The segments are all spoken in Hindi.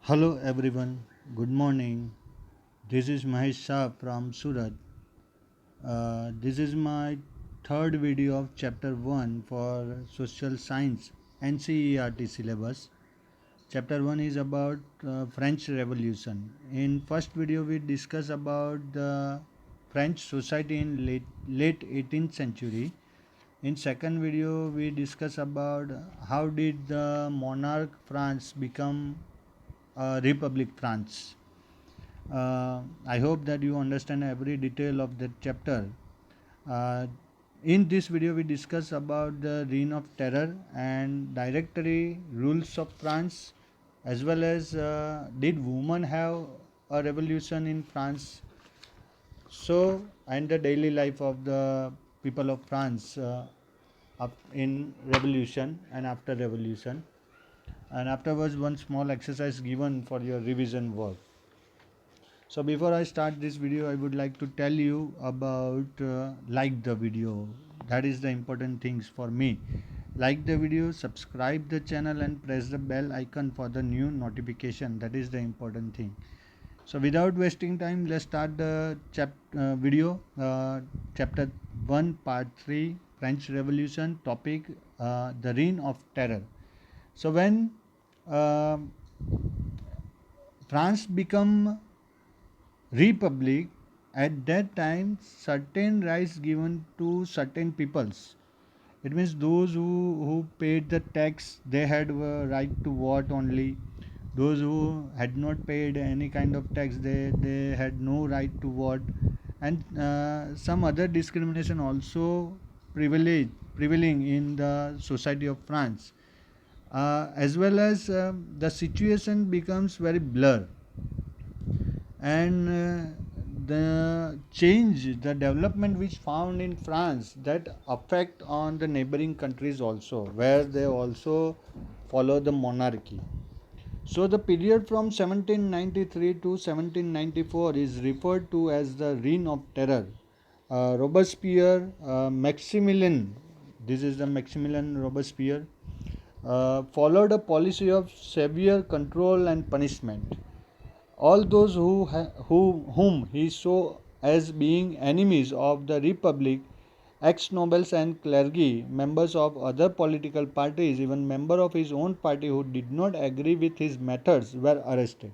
Hello everyone, good morning. This is Mahesh Shah from Surat. This is my third video of chapter 1 for social science NCERT syllabus. Chapter 1 is about French Revolution. In first video we discuss about the French society in late 18th century. In second video we discuss about how did the monarch France become Republic France. I hope that you understand every detail of that chapter. Uh, in this video, we discuss about the Reign of Terror and directory rules of France, as well as did women have a revolution in France? So, and the daily life of the people of France in revolution and after revolution. And afterwards, one small exercise given for your revision work. So before I start this video, I would like to tell you about like the video. That is the important things for me. Like the video, subscribe the channel and press the bell icon for the new notification. That is the important thing. So without wasting time, let's start the video. Chapter 1, Part 3, French Revolution. Topic, the Reign of Terror. So when uh, France become republic, at that time certain rights given to certain peoples. It means those who paid the tax, they had a right to vote only. Those who had not paid any kind of tax, they had no right to vote. And some other discrimination also prevailing in the society of France. As well as the situation becomes very blur, and the change, the development which found in France, that affect on the neighboring countries also, where they also follow the monarchy. So the period from 1793 to 1794 is referred to as the Reign of Terror. Robespierre, Maximilian, this is the Maximilian Robespierre, followed a policy of severe control and punishment. All those whom he saw as being enemies of the Republic, ex-nobles and clergy, members of other political parties, even members of his own party who did not agree with his methods were arrested.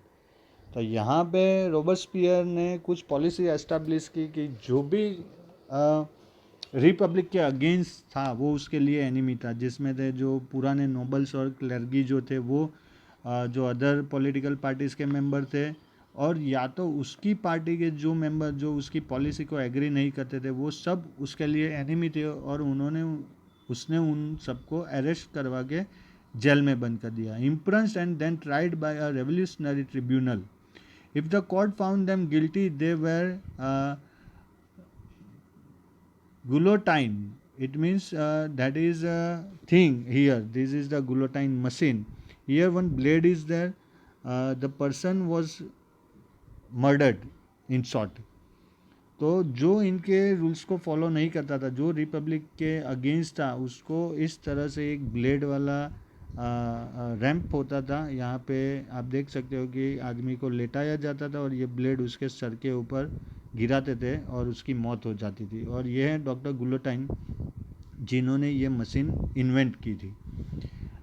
तो यहाँ पे रोबस्पियर ने कुछ पॉलिसी एस्टेब्लिश की कि जो भी रिपब्लिक के अगेंस्ट था वो उसके लिए एनिमी था, जिसमें थे जो पुराने नोबल्स और क्लर्गी जो थे वो जो अदर पॉलिटिकल पार्टीज़ के मेंबर थे, और या तो उसकी पार्टी के जो मेंबर जो उसकी पॉलिसी को एग्री नहीं करते थे वो सब उसके लिए एनिमी थे, और उसने उन सबको अरेस्ट करवा के जेल में बंद कर दिया. Impressed and then tried by a revolutionary tribunal. If the court found them guilty, they were guillotine. It means that is a thing here. This is the guillotine machine. Here one blade is there. The person was murdered in short. तो जो इनके रूल्स को फॉलो नहीं करता था, जो रिपब्लिक के अगेंस्ट था, उसको इस तरह से एक ब्लेड वाला रैंप होता था. यहाँ पे आप देख सकते हो कि आदमी को लेटाया जाता था और ये ब्लेड उसके सर के ऊपर गिराते थे और उसकी मौत हो जाती थी. और ये है डॉक्टर गुलोटाइन, जिन्होंने ये मशीन इन्वेंट की थी.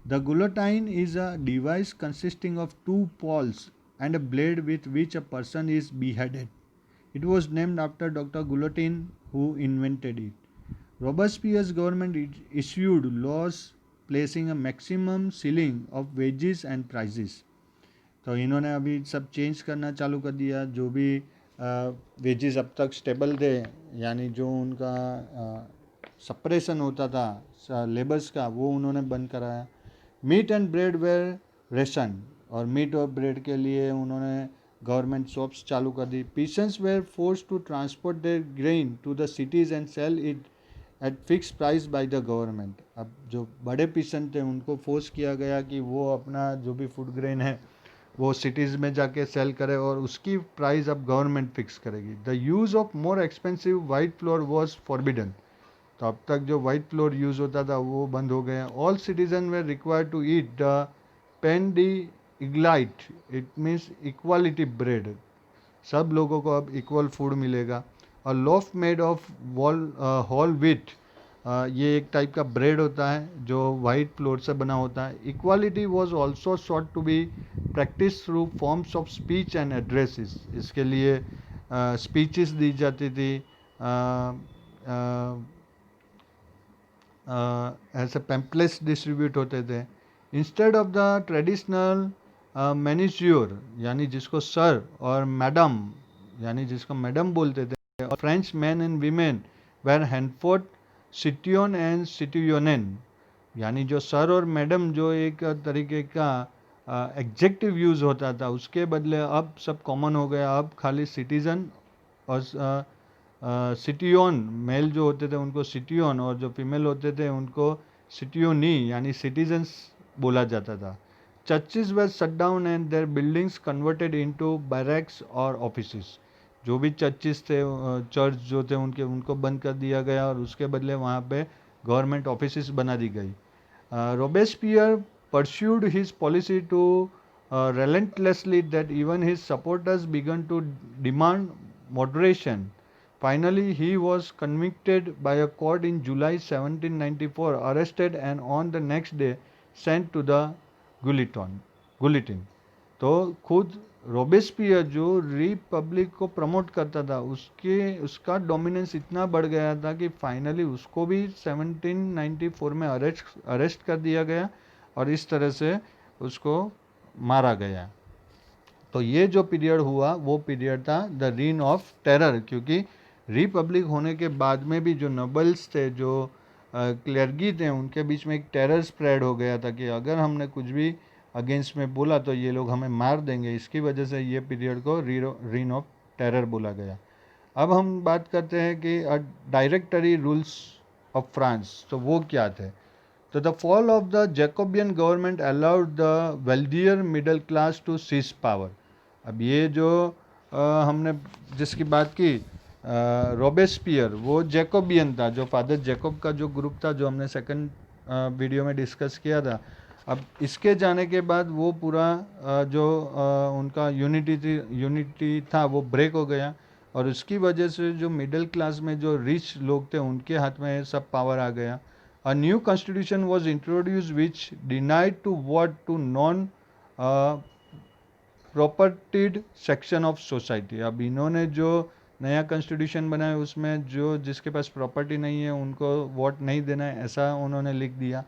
The guillotine is a device consisting of two poles and a blade with which a person is beheaded. It was named after Dr. Guillotine, who invented it. Robespierre's government issued laws placing a maximum ceiling of wages and prices. तो इन्होंने अभी सब चेंज करना चालू कर दिया. जो भी वेजेस अब तक स्टेबल थे, यानी जो उनका सप्रेशन होता था लेबर्स का, वो उन्होंने बंद कराया. Meat and bread were ration, और मीट और ब्रेड के लिए उन्होंने गवर्नमेंट शॉप्स चालू कर दी. Peasants were force to transport their grain to the cities and sell it at fix price by the government. अब जो बड़े पीसेंट थे उनको फोर्स किया गया कि वो अपना जो भी फूड ग्रेन है वो सिटीज़ में जाके सेल करे, और उसकी प्राइस अब गवर्नमेंट फिक्स करेगी. The use of more expensive white floor was forbidden. तो अब तक जो वाइट फ्लोर यूज़ होता था वो बंद हो गया. All citizen were required to eat the पेन डी इग्लाइट, इट मीन्स इक्वालिटी ब्रेड, सब लोगों को अब इक्वल फूड मिलेगा। और loaf made of whole wheat, ये एक टाइप का ब्रेड होता है जो वाइट फ्लोर से बना होता है। Equality was also sought to be practice through forms of speech and addresses, इसके लिए स्पीचेस दी जाती थी, ऐसे पैम्पलेट्स डिस्ट्रीब्यूट होते थे। इंस्टेड ऑफ द ट्रेडिशनल मैनेज्योर, यानी जिसको सर और मैडम, यानी जिसको मैडम बोलते थे, और French man and women were henceforth सिटियोन एंड सिटियोनेन, यानी जो सर और मैडम जो एक तरीके का एग्जेक्टिव यूज़ होता था, उसके बदले अब सब कॉमन हो गया। अब खाली सिटीज़न और सिटियोन, मेल जो होते थे उनको सिटियोन, और जो फीमेल होते थे उनको सिटियोनी यानी सिटीजन्स बोला जाता था। Churches were shut down and their buildings converted into barracks और ऑफिसेस, जो भी चर्चेस थे, चर्च जो थे उनको बंद कर दिया गया और उसके बदले वहाँ पे गवर्नमेंट ऑफिसेस बना दी गई। Robespierre pursued his policy to relentlessly that even his supporters began to demand moderation. Finally, he was convicted by a court in July 1794, arrested and on the next day sent to the guillotine. तो खुद रोबेस्पियर जो रिपब्लिक को प्रमोट करता था, उसका डोमिनेंस इतना बढ़ गया था कि फाइनली उसको भी 1794 में अरेस्ट कर दिया गया और इस तरह से उसको मारा गया। तो ये जो पीरियड हुआ वो पीरियड था द रीन ऑफ टेरर, क्योंकि रिपब्लिक होने के बाद में भी जो नोबल्स थे, जो क्लर्गी थे, उनके बीच में एक टेरर स्प्रेड हो गया था कि अगर हमने कुछ भी अगेंस्ट में बोला तो ये लोग हमें मार देंगे। इसकी वजह से ये पीरियड को रीन ऑफ टेरर बोला गया। अब हम बात करते हैं कि डायरेक्टरी रूल्स ऑफ फ्रांस, तो वो क्या थे। तो the fall of the Jacobin government allowed the wealthier middle class to seize power. अब ये जो हमने जिसकी बात की रोबेस्पियर, वो जैकोबियन था, जो फादर जैकोब का जो ग्रुप था, जो हमने सेकंड वीडियो में डिस्कस किया था। अब इसके जाने के बाद वो पूरा जो उनका यूनिटी था वो ब्रेक हो गया और उसकी वजह से जो मिडिल क्लास में जो रिच लोग थे उनके हाथ में सब पावर आ गया। A new constitution was introduced which denied to vote to non-propertied section of society। अब इन्होंने जो नया कॉन्स्टिट्यूशन बनाया उसमें जो जिसके पास प्रॉपर्टी नहीं है उनको वोट नहीं देना है, ऐसा उन्होंने लिख दिया।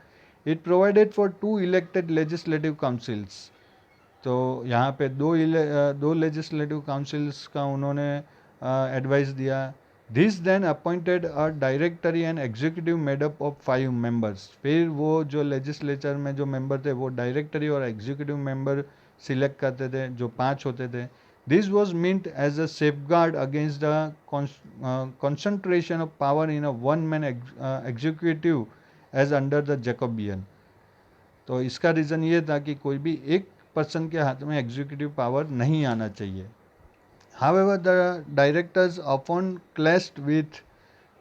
It provided for 2 elected legislative councils, तो यहाँ पे दो लेजिस्लेटिव काउंसिल्स का उन्होंने एडवाइस दिया। This then appointed a directory and executive made up of 5 members. फिर वो जो लेजिस्लेचर में जो मेंबर थे वो डायरेक्टरी और एग्जीक्यूटिव मेंबर सिलेक्ट करते थे, जो 5 होते थे। This was meant as a safeguard against the concentration of power in a one man executive as under the Jacobin. तो इसका रीज़न ये था कि कोई भी एक पर्सन के हाथ में एग्जीक्यूटिव पावर नहीं आना चाहिए। However, the directors often clashed with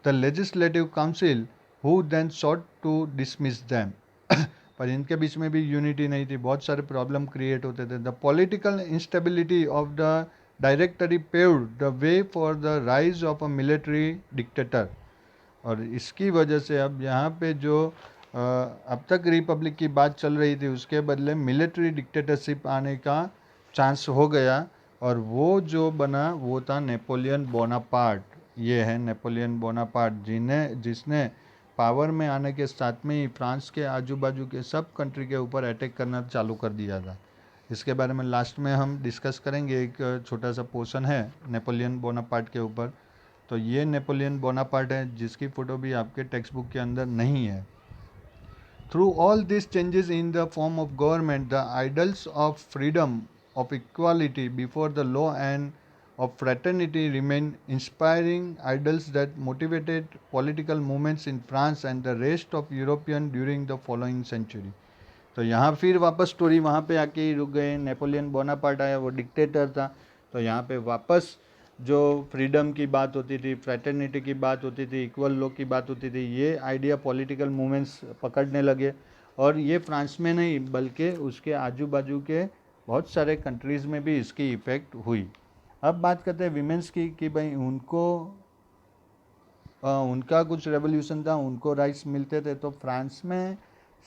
the legislative council, who then sought to dismiss them. पर इनके बीच में भी यूनिटी नहीं थी, बहुत सारे प्रॉब्लम क्रिएट होते थे। The political instability of the directory paved the way for the rise of a military dictator. और इसकी वजह से अब यहाँ पे जो अब तक रिपब्लिक की बात चल रही थी उसके बदले मिलिट्री डिक्टेटरशिप आने का चांस हो गया और वो जो बना वो था नेपोलियन बोनापार्ट। ये है नेपोलियन बोनापार्ट जिसने पावर में आने के साथ में ही फ्रांस के आजू बाजू के सब कंट्री के ऊपर अटैक करना चालू कर दिया था। इसके बारे में लास्ट में हम डिस्कस करेंगे, एक छोटा सा पोर्शन है नेपोलियन बोनापार्ट के ऊपर। तो ये नेपोलियन बोनापार्ट है जिसकी फ़ोटो भी आपके टेक्स्ट बुक के अंदर नहीं है। Through all this changes in the form of government the idols of freedom of equality before the law and of fraternity remain inspiring idols that motivated political movements in France and the rest of European during the following century। तो यहाँ फिर वापस स्टोरी वहाँ पे आके ही रुक गए। नेपोलियन बोनापार्ट आया, वो डिक्टेटर था, तो यहाँ पे वापस जो फ्रीडम की बात होती थी, फ्रैटर्निटी की बात होती थी, इक्वल लॉ की बात होती थी, ये आइडिया पॉलिटिकल मूवमेंट्स पकड़ने लगे। और ये फ्रांस में नहीं बल्कि उसके आजू बाजू के बहुत सारे कंट्रीज़ में भी इसकी इफ़ेक्ट हुई। अब बात करते हैं विमेंस की कि भाई उनका कुछ रेवोल्यूशन था, उनको राइट्स मिलते थे। तो फ्रांस में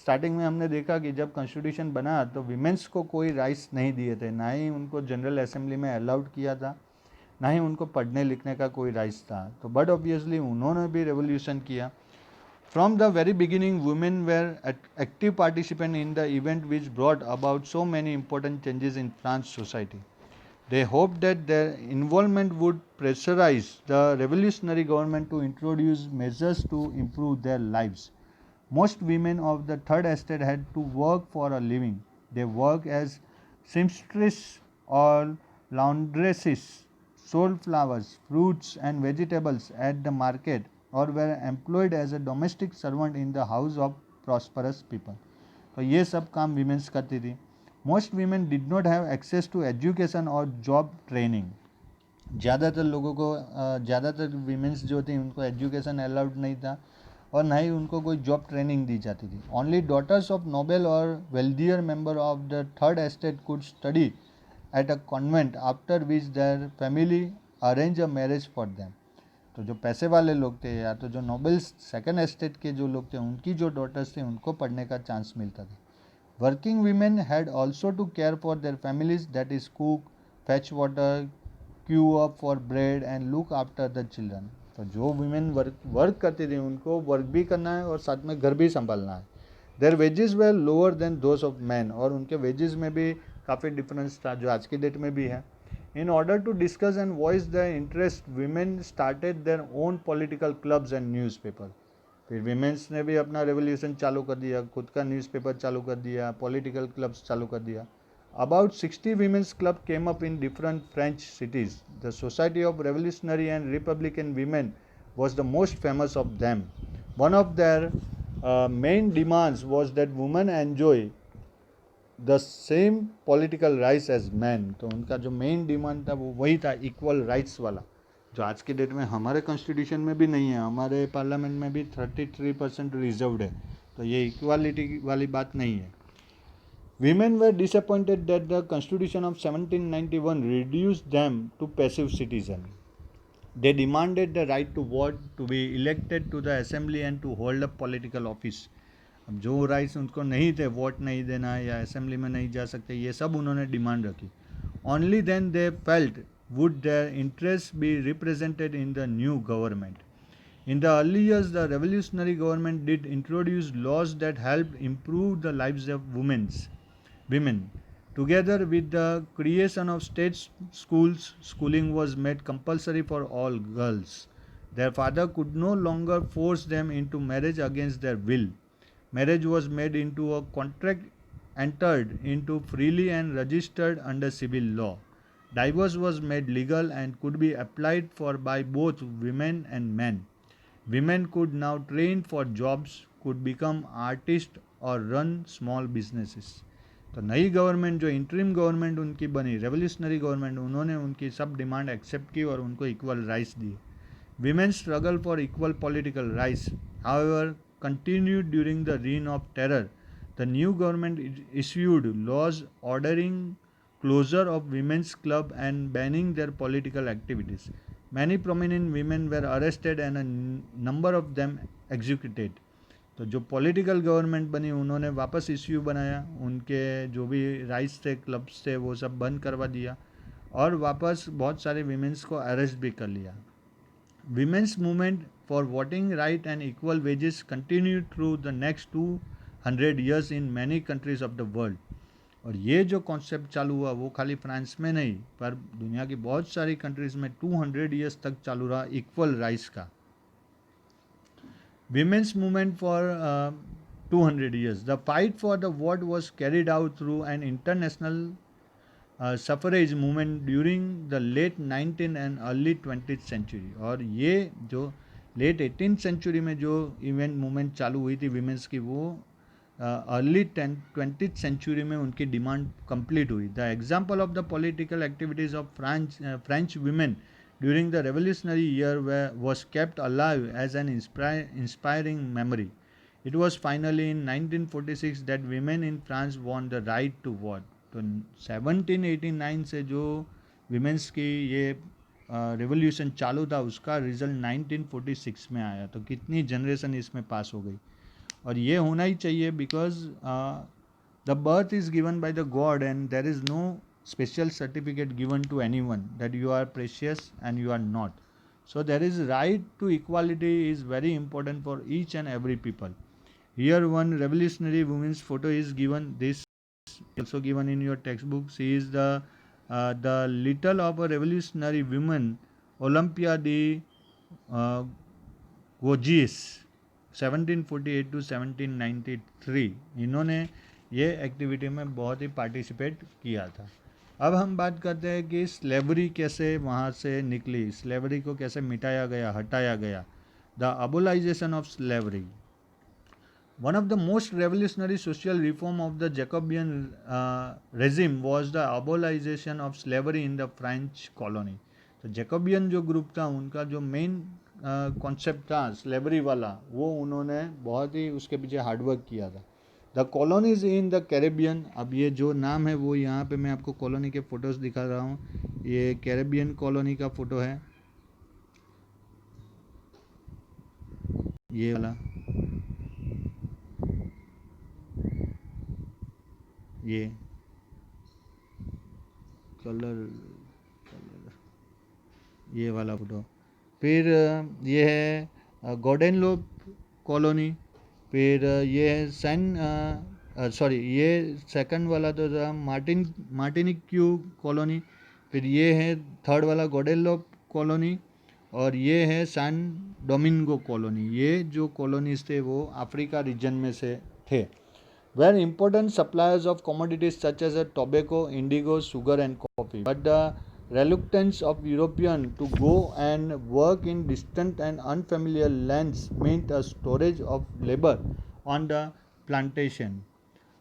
स्टार्टिंग में हमने देखा कि जब कॉन्स्टिट्यूशन बना तो विमेंस को कोई राइट्स नहीं दिए थे, ना ही उनको जनरल असेंबली में अलाउड किया था, ना ही उनको पढ़ने लिखने का कोई राइट्स था। तो बट ऑब्वियसली उन्होंने भी रेवोल्यूशन किया। From the very beginning women where active participant in the event which brought about so many important changes in France society. They hoped that their involvement would pressurize the revolutionary government to introduce measures to improve their lives. Most women of the Third Estate had to work for a living. They worked as seamstresses or laundresses, sold flowers, fruits, and vegetables at the market, or were employed as a domestic servant in the house of prosperous people. तो ये सब काम वीमेंस करती थी। Most women did not have access to education और जॉब ट्रेनिंग। ज़्यादातर वीमेंस जो थी उनको एजुकेशन अलाउड नहीं था और ना ही उनको कोई जॉब ट्रेनिंग दी जाती थी। ओनली डॉटर्स ऑफ नोबेल और wealthier member of the third estate could study at a convent after which their family arrange a marriage for them. तो जो पैसे वाले लोग थे या तो जो नोबेल्स सेकंड एस्टेट के जो लोग थे उनकी जो डॉटर्स थे उनको पढ़ने का चांस मिलता था। Working women had also to care for their families, that is cook, fetch water, queue up for bread and look after the children. तो जो वीमेन वर्क करती थी उनको वर्क भी करना है और साथ में घर भी संभालना है। Their wages were lower than those of men, और उनके वेजेस में भी काफ़ी डिफरेंस था जो आज की डेट में भी है। In order to discuss and voice their interest, women started their own political clubs and newspaper. फिर विमेंस ने भी अपना रेवोल्यूशन चालू कर दिया, खुद का न्यूज़पेपर चालू कर दिया, पॉलिटिकल क्लब्स चालू कर दिया। About 60 women's club came up in different French cities. The Society of Revolutionary and Republican Women was the most famous of them. One of their main demands was that women enjoy the same political rights as men. तो उनका जो मेन डिमांड था वो वही था, इक्वल राइट्स वाला, जो आज के डेट में हमारे कॉन्स्टिट्यूशन में भी नहीं है। हमारे पार्लियामेंट में भी 33% रिजर्व्ड है, तो ये इक्वालिटी वाली बात नहीं है। Women were disappointed that the constitution of 1791 reduced them to passive citizen. They demanded the right to vote, to be elected to the assembly and to hold a political office. अब जो राइट्स उनको नहीं थे, वोट नहीं देना या असेंबली में नहीं जा सकते, ये सब उन्होंने डिमांड रखी। Only then they felt would their interest be represented in the new government. In the early years, the revolutionary government did introduce laws that helped improve the lives of women. Together with the creation of state schools, schooling was made compulsory for all girls. Their father could no longer force them into marriage against their will. Marriage was made into a contract entered into freely and registered under civil law. Divorce was made legal and could be applied for by both women and men. Women could now train for jobs, could become artists और रन स्मॉल बिजनेसेस। तो नई गवर्नमेंट जो इंटरिम गवर्नमेंट उनकी बनी, रेवोल्यूशनरी गवर्नमेंट, उन्होंने उनकी सब डिमांड एक्सेप्ट की और उनको इक्वल राइट्स दिए। Women struggle for equal political rights however continued during the reign of terror. The new government issued laws ordering closure of women's club and banning their political activities. Many prominent women were arrested and a number of them executed. तो जो पॉलिटिकल गवर्नमेंट बनी उन्होंने वापस इश्यू बनाया, उनके जो भी राइट्स थे, क्लब्स थे, वो सब बंद करवा दिया और वापस बहुत सारे विमेंस को अरेस्ट भी कर लिया। Women's movement for voting right and equal wages continued through the next 200 years in many countries of the world. और ये जो कॉन्सेप्ट चालू हुआ वो खाली फ्रांस में नहीं पर दुनिया की बहुत सारी कंट्रीज़ में 200 ईयर्स तक चालू रहा इक्वल राइट्स का। Women's movement for 200 years. The fight for the vote was carried out through an international suffrage movement during the late 19th and early 20th century. और ये जो लेट 18th सेंचुरी में जो इवेंट मूवमेंट चालू हुई थी विमेंस की, वो अर्ली 20th सेंचुरी में उनकी डिमांड कंप्लीट हुई। The example of the political activities of French women during the revolutionary year was kept alive as an inspiring memory. It was finally in 1946 that women in France won the right to vote. तो 1789 से जो विमेंस की ये रेवोल्यूशन चालू था उसका रिजल्ट 1946 में आया। तो कितनी जनरेशन इसमें पास हो गई। और ये होना ही चाहिए because the birth is given by the god and there is no special certificate given to anyone that you are precious and you are not. So there is right to equality is very important for each and every people. Here one revolutionary woman's photo is given. This also given in your textbook. She is the little of a revolutionary woman, Olympia de Gouges, 1748 to 1793. इन्होंने ये एक्टिविटी में बहुत ही पार्टिसिपेट किया था। अब हम बात करते हैं कि स्लेवरी कैसे वहाँ से निकली, स्लेवरी को कैसे मिटाया गया, हटाया गया। The abolition of slavery, one of the most revolutionary social reform of the Jacobean regime was the abolition of slavery in the French colony. तो जैकोबियन जो ग्रुप था उनका जो मेन कॉन्सेप्ट था स्लेवरी वाला, वो उन्होंने बहुत ही उसके पीछे हार्डवर्क किया था। The colonies in the Caribbean, अब ये जो नाम है वो यहाँ पे मैं आपको कॉलोनी के फोटोज दिखा रहा हूँ। ये कैरेबियन कॉलोनी का फोटो है, ये वाला, ये कलर ये वाला फोटो। फिर ये है गॉर्डेनलोप कॉलोनी। फिर ये है ये सेकंड वाला तो था मार्टिनिक क्यू कॉलोनी। फिर ये है थर्ड वाला गॉर्डेनलोप कॉलोनी और ये है सैन डोमिंगो कॉलोनी। ये जो कॉलोनीज थे वो अफ्रीका रीजन में से थे। were important suppliers of commodities such as tobacco, indigo, sugar and coffee. But the reluctance of Europeans to go and work in distant and unfamiliar lands meant a storage of labor on the plantation.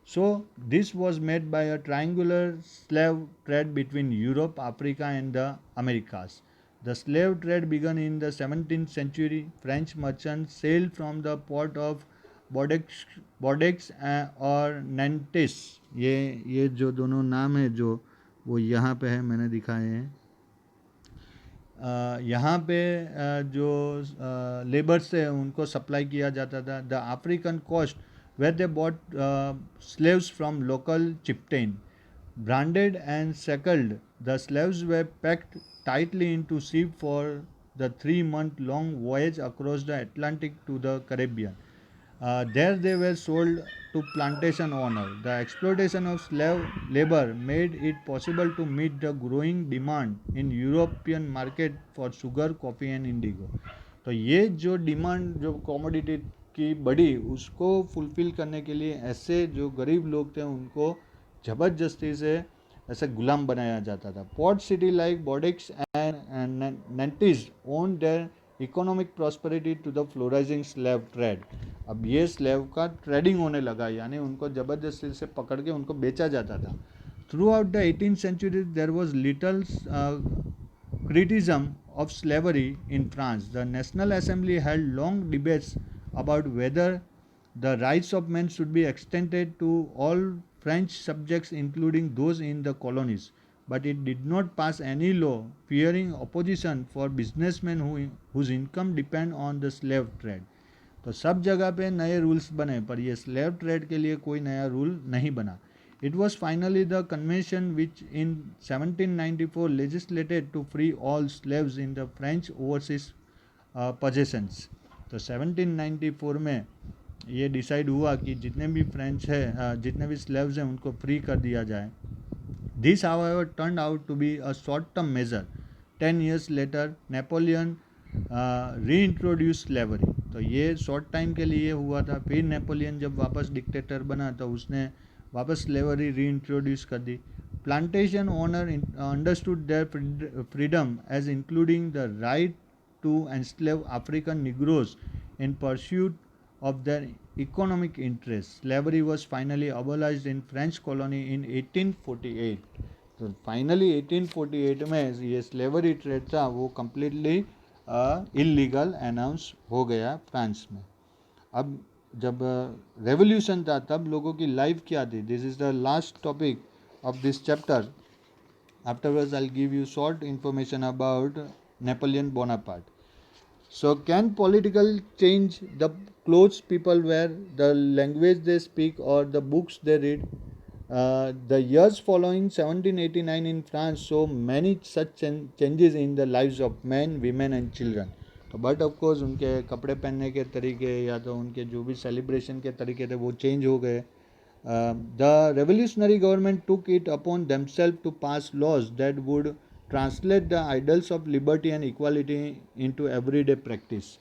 So this was made by a triangular slave trade between Europe, Africa and the Americas. The slave trade began in the 17th century. French merchants sailed from the port of बॉडेक्स और नेंटिस, ये जो दोनों नाम है जो वो यहाँ पे है, मैंने दिखाए हैं। यहाँ पे जो लेबर्स थे उनको सप्लाई किया जाता था। The African coast where they bought slaves from local chieftain, branded and shackled. The slaves were packed tightly into ships for the 3-month-long voyage across the Atlantic to the Caribbean. There they were sold to plantation owners. The exploitation of slave labor made it possible to meet the growing demand in European market for sugar, coffee and indigo. तो ये जो डिमांड जो कमोडिटी की बढ़ी उसको फुलफिल करने के लिए ऐसे जो गरीब लोग थे उनको ज़बरदस्ती से ऐसे गुलाम बनाया जाता था। Port city like Bordeaux and Nantes owed their economic prosperity to the flourishing slave trade. अब ये स्लेव का ट्रेडिंग होने लगा, यानी उनको ज़बरदस्ती से पकड़ के उनको बेचा जाता था। Throughout the 18th century there was little criticism of slavery in France. The National Assembly held long debates about whether the rights of men should be extended to all French subjects, including those in the colonies. But it did not pass any law, fearing opposition for businessmen whose income depend on the slave trade. तो सब जगह पे नए रूल्स बने पर ये स्लेव ट्रेड के लिए कोई नया रूल नहीं बना। It was finally the convention which in 1794 legislated to free all slaves in the French overseas possessions. तो 1794 में ये डिसाइड हुआ कि जितने भी फ्रेंच है जितने भी स्लेव्स हैं उनको फ्री कर दिया जाए। This however turned out to be a short-term measure. 10 years later, Napoleon reintroduced slavery. तो ये शॉर्ट टाइम के लिए हुआ था। फिर नेपोलियन जब वापस डिक्टेटर बना तो उसने वापस स्लेवरी रीइंट्रोड्यूस कर दी। Plantation owner understood their freedom as including the right to enslave African negroes in pursuit of their economic interests. Slavery was finally abolished in French colony in 1848. तो फाइनली 1848 में ये स्लेवरी ट्रेड था वो कम्प्लीटली इलीगल अनाउंस हो गया फ्रांस में। अब जब रेवोल्यूशन था तब लोगों की लाइफ क्या थी, this is the last topic of this chapter. Afterwards, I'll give you short information about Napoleon Bonaparte. So, can political change the clothes people wear, the language they speak, or the books they read? The years following 1789 in France saw many such changes in the lives of men, women and children. तो बट ऑफकोर्स उनके कपड़े पहनने के तरीके या तो उनके जो भी सेलिब्रेशन के तरीके थे वो चेंज हो गए. The revolutionary government took it upon themselves to pass laws that would translate the ideals of liberty and equality into everyday practice.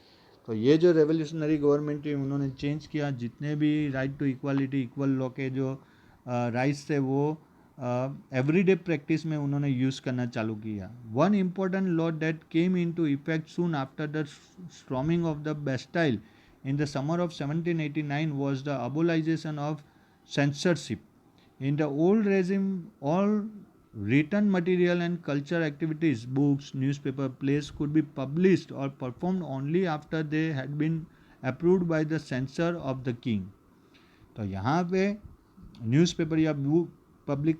तो ये जो रेवोल्यूशनरी गवर्नमेंट थी उन्होंने चेंज किया, जितने भी right to equality equal law के जो राइट्स थे वो एवरीडे प्रैक्टिस में उन्होंने यूज़ करना चालू किया. One important law that came into effect soon after the storming of the Bastille in the summer of 1789 was the abolition of censorship. In the old regime, all written material and culture activities, books, newspaper, plays could be published or performed only after they had been approved by the censor of the king. तो यहाँ पे न्यूज़पेपर या बुक पब्लिश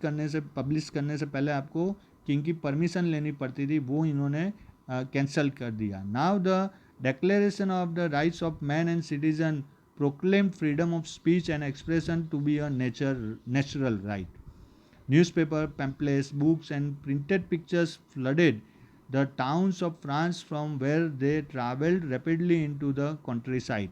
करने से पहले आपको किंग की परमिशन लेनी पड़ती थी, वो इन्होंने कैंसल कर दिया. Now the Declaration of the Rights of Man and Citizen proclaimed freedom of speech and expression to be a natural right. Newspaper, pamphlets, books and printed pictures flooded the towns of France from where they travelled rapidly into the countryside.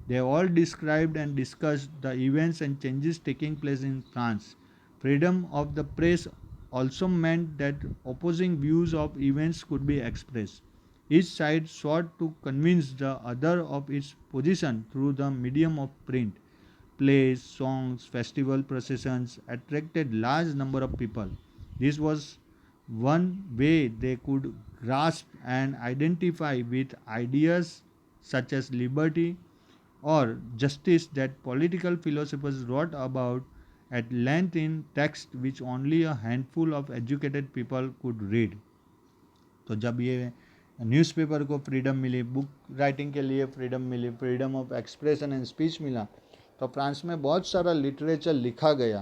They all described and discussed the events and changes taking place in France. Freedom of the press also meant that opposing views of events could be expressed. Each side sought to convince the other of its position through the medium of print. Plays, songs, festival processions attracted large number of people. This was one way they could grasp and identify with ideas such as liberty or justice that political philosophers wrote about at length in text which only a handful of educated people could read. तो जब ये न्यूज़पेपर को फ्रीडम मिली, बुक राइटिंग के लिए फ्रीडम मिली, freedom of expression and speech मिला, तो फ्रांस में बहुत सारा लिटरेचर लिखा गया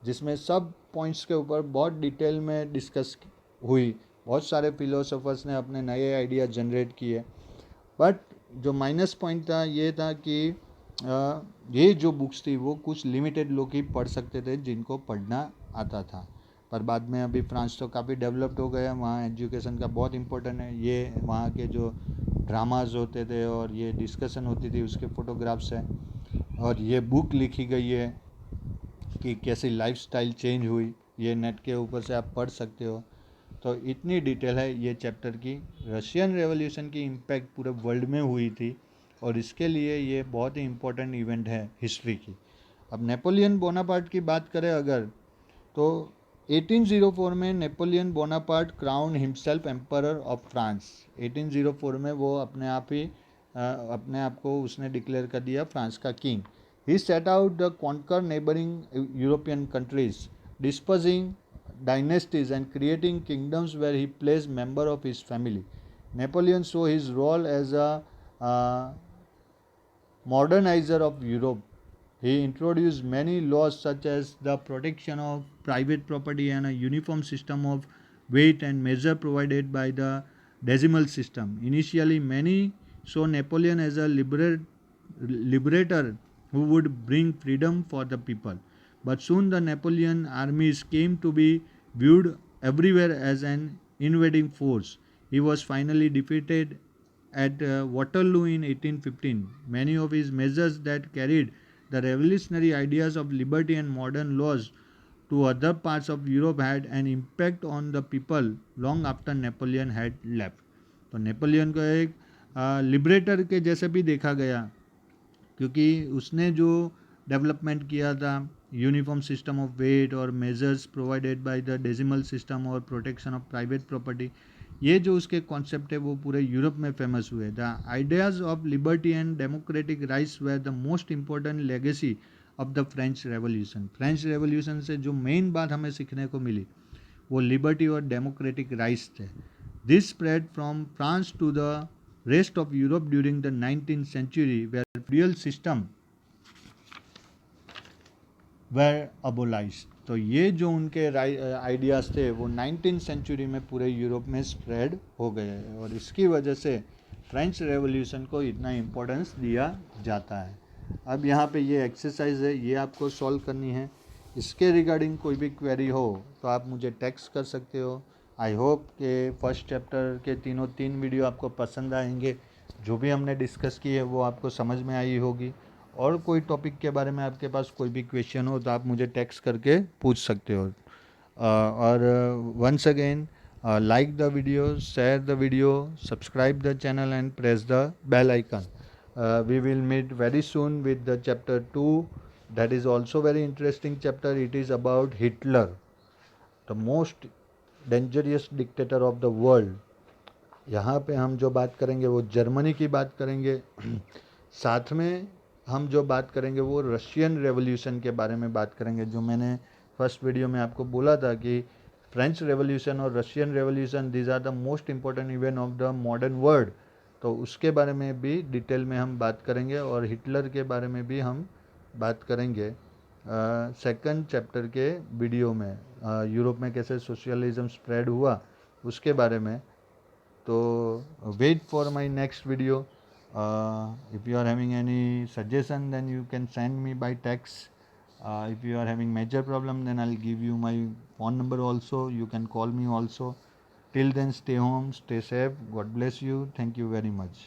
जिसमें सब पॉइंट्स के ऊपर बहुत डिटेल में डिस्कस हुई. बहुत सारे फिलोसोफर्स ने अपने नए आइडिया जनरेट किए. बट जो माइनस पॉइंट था ये था कि ये जो बुक्स थी वो कुछ लिमिटेड लोग ही पढ़ सकते थे जिनको पढ़ना आता था. पर बाद में अभी फ्रांस तो काफ़ी डेवलप्ड हो गया, वहाँ एजुकेशन का बहुत इम्पोर्टेंट है. ये वहाँ के जो ड्रामाज होते थे और ये डिस्कशन होती थी उसके फ़ोटोग्राफ्स हैं, और ये बुक लिखी गई है कि कैसी लाइफस्टाइल चेंज हुई. ये नेट के ऊपर से आप पढ़ सकते हो. तो इतनी डिटेल है ये चैप्टर की. रशियन रेवोल्यूशन की इम्पैक्ट पूरे वर्ल्ड में हुई थी और इसके लिए ये बहुत ही इम्पोर्टेंट इवेंट है हिस्ट्री की. अब नेपोलियन बोनापार्ट की बात करें अगर, तो 1804 में Napoleon Bonaparte crown himself emperor of France. 1804 में वो अपने आप को उसने डिक्लेयर कर दिया फ्रांस का king. He set out the conquer neighbouring European countries, disposing dynasties and creating kingdoms where he placed member of his family. Napoleon saw his role as a modernizer of Europe. He introduced many laws such as the protection of private property and a uniform system of weight and measure provided by the decimal system. Initially, many saw Napoleon as a liberator who would bring freedom for the people. But soon the Napoleon armies came to be viewed everywhere as an invading force. He was finally defeated at Waterloo in 1815. Many of his measures that carried the revolutionary ideas of liberty and modern laws to other parts of Europe had an impact on the people long after Napoleon had left. तो नेपोलियन को एक लिबरेटर के जैसे भी देखा गया, क्योंकि उसने जो डेवलपमेंट किया था, यूनिफॉर्म सिस्टम ऑफ वेट और measures provided by the decimal system और प्रोटेक्शन ऑफ प्राइवेट प्रॉपर्टी, ये जो उसके कॉन्सेप्ट है वो पूरे यूरोप में फेमस हुए. The ideas of liberty and democratic rights were the most important legacy of the French revolution. French revolution से जो मेन बात हमें सीखने को मिली वो लिबर्टी और डेमोक्रेटिक राइट्स थे. This spread from France to the rest of Europe during the 19th century where feudal system were abolished. तो ये जो उनके आइडियाज़ थे वो 19th सेंचुरी में पूरे यूरोप में स्प्रेड हो गए और इसकी वजह से फ्रेंच रेवोल्यूशन को इतना इम्पोर्टेंस दिया जाता है। अब यहाँ पे ये एक्सरसाइज है, ये आपको सॉल्व करनी है। इसके रिगार्डिंग कोई भी क्वेरी हो तो आप मुझे टेक्स्ट कर सकते हो। आई होप कि फर्स्ट चैप्टर के तीन वीडियो आपको पसंद आएंगे। जो भी हमने डिस्कस की है वो आपको समझ में आई होगी। और कोई टॉपिक के बारे में आपके पास कोई भी क्वेश्चन हो तो आप मुझे टेक्स्ट करके पूछ सकते हो। और once again, like the video, share the video, subscribe the channel and press the bell icon. We will meet very soon with the chapter 2. That is also very interesting chapter. It is about Hitler, the most dangerous dictator of the world. यहाँ पे हम जो बात करेंगे वो जर्मनी की बात करेंगे। साथ में हम जो बात करेंगे वो रशियन रेवोल्यूशन के बारे में बात करेंगे, जो मैंने फर्स्ट वीडियो में आपको बोला था कि फ्रेंच रेवोल्यूशन और Russian revolution these are the most important event of the modern world. तो उसके बारे में भी डिटेल में हम बात करेंगे और हिटलर के बारे में भी हम बात करेंगे सेकंड चैप्टर के वीडियो में। यूरोप में कैसे सोशलिज्म स्प्रेड हुआ उसके बारे में। तो wait for my next video. If you are having any suggestion then you can send me by text. If you are having major problem then I'll give you my phone number also, you can call me also. Till then, stay home, stay safe, God bless you, thank you very much.